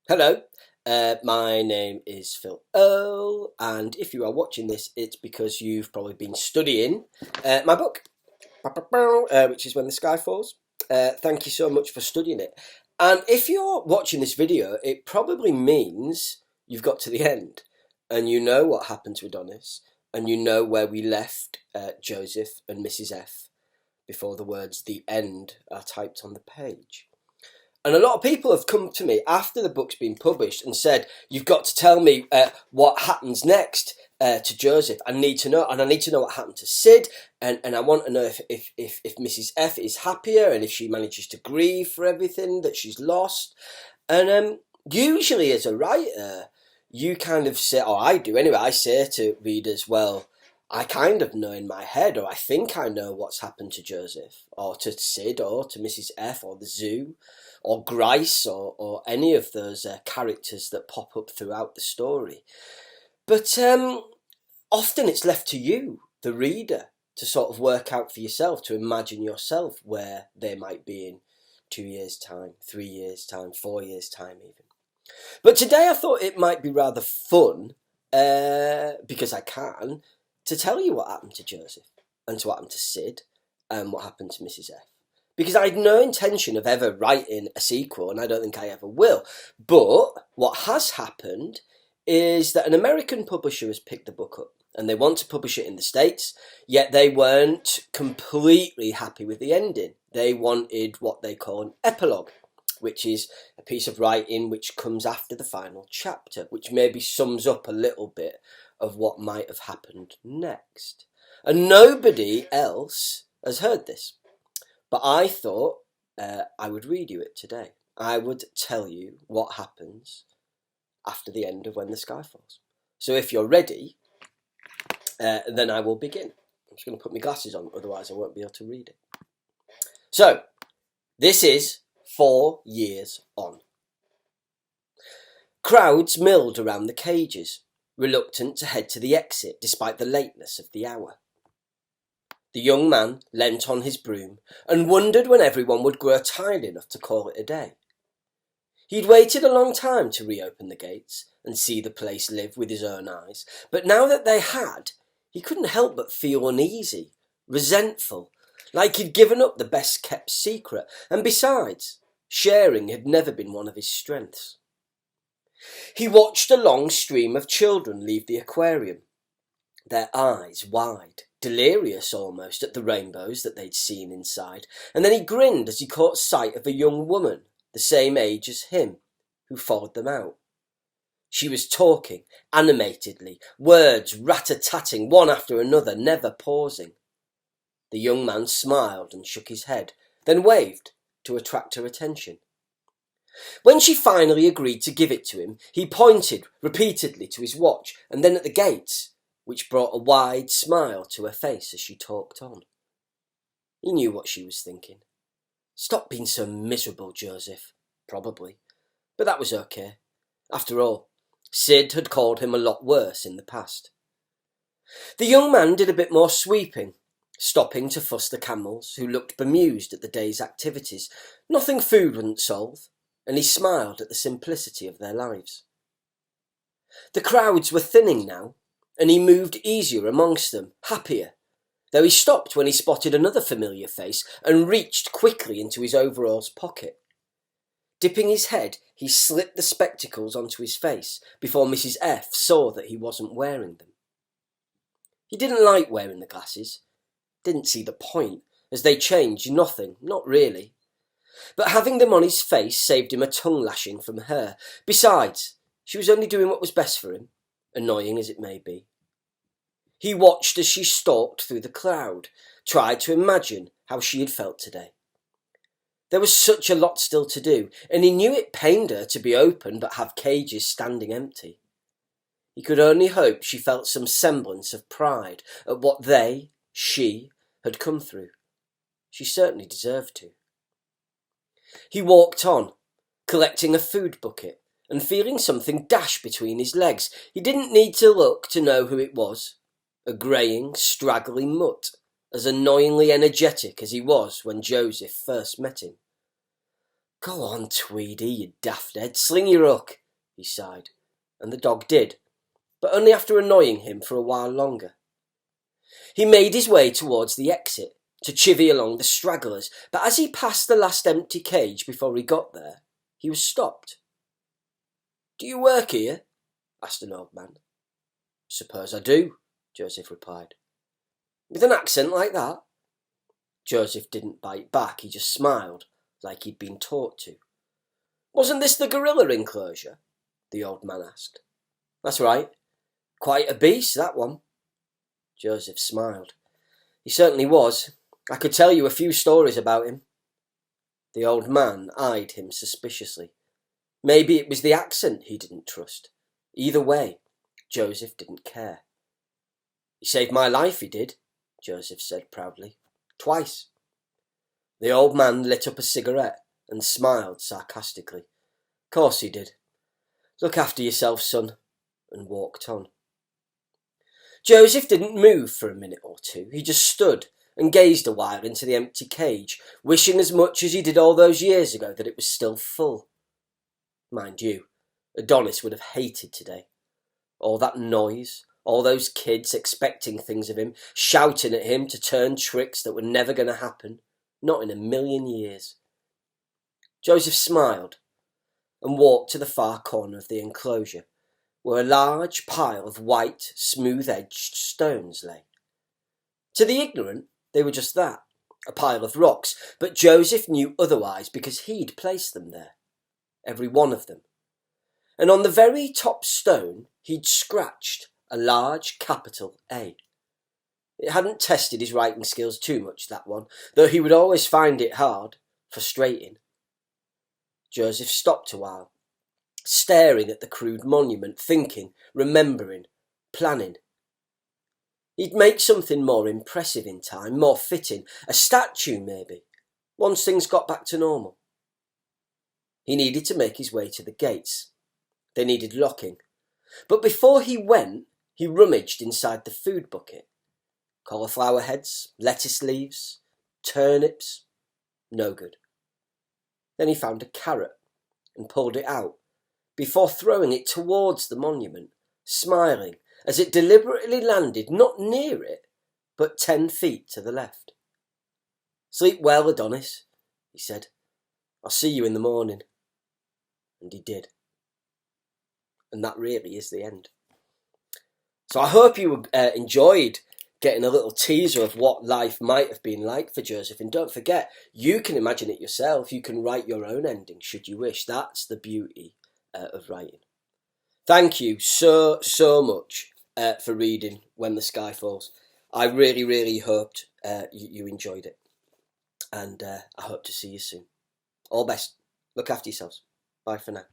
Hello, my name is Phil Earl, and if you are watching this, it's because you've probably been studying my book, which is When the Sky Falls. Thank you so much for studying it. And if you're watching this video, it probably means you've got to the end, and you know what happened to Adonis, and you know where we left Joseph and Mrs F before the words "the end" are typed on the page. And a lot of people have come to me after the book's been published and said, "You've got to tell me what happens next to Joseph. I need to know, and I need to know what happened to Syd, and I want to know if Mrs F is happier and if she manages to grieve for everything that she's lost." And usually, as a writer, you kind of say, or I do anyway, I say to readers, "Well, I kind of know in my head, or I think I know what's happened to Joseph, or to Syd, or to Mrs F, or the zoo, or Grice, or any of those characters that pop up throughout the story." But often it's left to you, the reader, to sort of work out for yourself, to imagine yourself where they might be in 2 years' time, 3 years' time, 4 years' time even. But today I thought it might be rather fun, because I can, to tell you what happened to Joseph, and to what happened to Syd, and what happened to Mrs F. Because I had no intention of ever writing a sequel, and I don't think I ever will. But what has happened is that an American publisher has picked the book up, and they want to publish it in the States, yet they weren't completely happy with the ending. They wanted what they call an epilogue, which is a piece of writing which comes after the final chapter, which maybe sums up a little bit of what might have happened next. And nobody else has heard this. But I thought I would read you it today. I would tell you what happens after the end of When the Sky Falls. So if you're ready, then I will begin. I'm just going to put my glasses on, otherwise I won't be able to read it. So, this is 4 years on. Crowds milled around the cages, reluctant to head to the exit despite the lateness of the hour. The young man leant on his broom and wondered when everyone would grow tired enough to call it a day. He'd waited a long time to reopen the gates and see the place live with his own eyes, but now that they had, he couldn't help but feel uneasy, resentful, like he'd given up the best-kept secret, and besides, sharing had never been one of his strengths. He watched a long stream of children leave the aquarium, their eyes wide, delirious almost at the rainbows that they'd seen inside, and then he grinned as he caught sight of a young woman, the same age as him, who followed them out. She was talking, animatedly, words rat-a-tatting one after another, never pausing. The young man smiled and shook his head, then waved to attract her attention. When she finally agreed to give it to him, he pointed repeatedly to his watch and then at the gates, which brought a wide smile to her face as she talked on. He knew what she was thinking. Stop being so miserable, Joseph. Probably. But that was okay. After all, Syd had called him a lot worse in the past. The young man did a bit more sweeping, stopping to fuss the camels, who looked bemused at the day's activities. Nothing food wouldn't solve, and he smiled at the simplicity of their lives. The crowds were thinning now, and he moved easier amongst them, happier, though he stopped when he spotted another familiar face and reached quickly into his overalls pocket. Dipping his head, he slipped the spectacles onto his face before Mrs F saw that he wasn't wearing them. He didn't like wearing the glasses, didn't see the point, as they changed nothing, not really. But having them on his face saved him a tongue lashing from her. Besides, she was only doing what was best for him, annoying as it may be. He watched as she stalked through the crowd, tried to imagine how she had felt today. There was such a lot still to do, and he knew it pained her to be open but have cages standing empty. He could only hope she felt some semblance of pride at what she, had come through. She certainly deserved to. He walked on, collecting a food bucket, and feeling something dash between his legs. He didn't need to look to know who it was. A greying, straggly mutt, as annoyingly energetic as he was when Joseph first met him. Go on, Tweedy, you daft head, sling your hook, he sighed, and the dog did, but only after annoying him for a while longer. He made his way towards the exit, to chivvy along the stragglers, but as he passed the last empty cage before he got there, he was stopped. "Do you work here?" asked an old man. "Suppose I do," Joseph replied. "With an accent like that?" Joseph didn't bite back, he just smiled, like he'd been taught to. "Wasn't this the gorilla enclosure?" the old man asked. "That's right. Quite a beast, that one." Joseph smiled. "He certainly was. I could tell you a few stories about him." The old man eyed him suspiciously. Maybe it was the accent he didn't trust. Either way, Joseph didn't care. "He saved my life, he did," Joseph said proudly. "Twice." The old man lit up a cigarette and smiled sarcastically. "Course he did. Look after yourself, son," and walked on. Joseph didn't move for a minute or two. He just stood and gazed a while into the empty cage, wishing as much as he did all those years ago that it was still full. Mind you, Adonis would have hated today. All that noise, all those kids expecting things of him, shouting at him to turn tricks that were never going to happen, not in a million years. Joseph smiled and walked to the far corner of the enclosure, where a large pile of white, smooth-edged stones lay. To the ignorant, they were just that, a pile of rocks, but Joseph knew otherwise because he'd placed them there, every one of them. And on the very top stone, he'd scratched a large capital A. It hadn't tested his writing skills too much, that one, though he would always find it hard, frustrating. Joseph stopped a while, staring at the crude monument, thinking, remembering, planning. He'd make something more impressive in time, more fitting, a statue maybe, once things got back to normal. He needed to make his way to the gates. They needed locking. But before he went, he rummaged inside the food bucket. Cauliflower heads, lettuce leaves, turnips, no good. Then he found a carrot and pulled it out, before throwing it towards the monument, smiling as it deliberately landed not near it, but 10 feet to the left. "Sleep well, Adonis," he said. "I'll see you in the morning." And he did. And that really is the end. So I hope you enjoyed getting a little teaser of what life might have been like for Joseph. And don't forget, you can imagine it yourself. You can write your own ending should you wish. That's the beauty of writing. Thank you so much for reading When the Sky Falls. I really hoped you enjoyed it. And I hope to see you soon. All best. Look after yourselves. Bye for now.